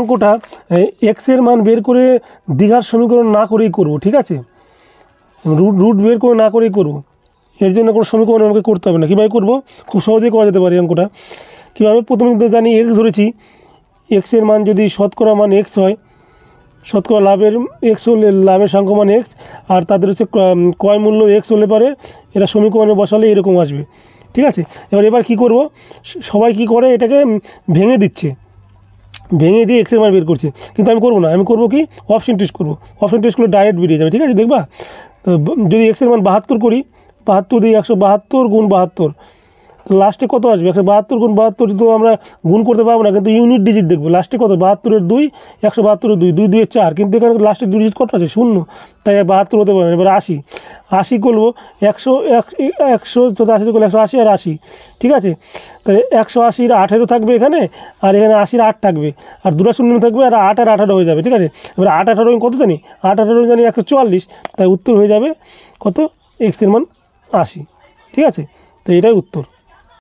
অঙ্কটা এক্স এর মান বের করে দ্বিঘাত সমীকরণ না করেই করব, ঠিক আছে? রুট বের করে না করেই করব, এর জন্য কোনো সমীকরণ আমাকে করতে হবে না। কীভাবে করব? খুব সহজেই করা যেতে পারে অঙ্কটা। কীভাবে? প্রথমে জানি এক্স ধরেছি, এক্সের মান যদি শতকরা মান এক্স হয়, শতকরা লাভের এক্স হলে লাভের সংখ্যা মান এক্স, আর তাদের হচ্ছে ক্রয় মূল্য এক্স হলে পারে, এরা সমীকরণে বসালে এরকম আসবে, ঠিক আছে? এবার কী করব, সবাই কি করে এটাকে ভেঙে দিচ্ছে, ভেঙে দিয়ে এক্সের মান বের করছে, কিন্তু আমি করবো না। আমি করবো কি, অপশন টেস্ট করবো। অপশন টেস্ট করলে ডাইরেক্ট বেরিয়ে যাবে, ঠিক আছে? দেখবা, তো যদি এক্সের মান 72 করি, 72 দিয়ে 172 গুণ 72, লাস্টে কত আসবে? 172 গুণ 72 তো আমরা গুণ করতে পারবো না, কিন্তু ইউনিট ডিজিট দেখবো লাস্টে কত, 72-এর 2, 172-এর 2, 2 2-এর 4, কিন্তু এখানে লাস্টে ডিজিট কত আছে? 0, তাই 72 হতে পারে। এবার 80 করবো, 180 করলে 180 আর 80, ঠিক আছে? তাহলে 180-র 18 থাকবে এখানে, আর এখানে 80-র 8 থাকবে, আর দুটো শূন্য থাকবে, আর 8 আর 18 হয়ে যাবে, ঠিক আছে? এবার 8 18 কত জানি? 8 18 জানি 144, তাই উত্তর হয়ে যাবে কত? এক্সের মান 80, ঠিক আছে? তো এটাই উত্তর।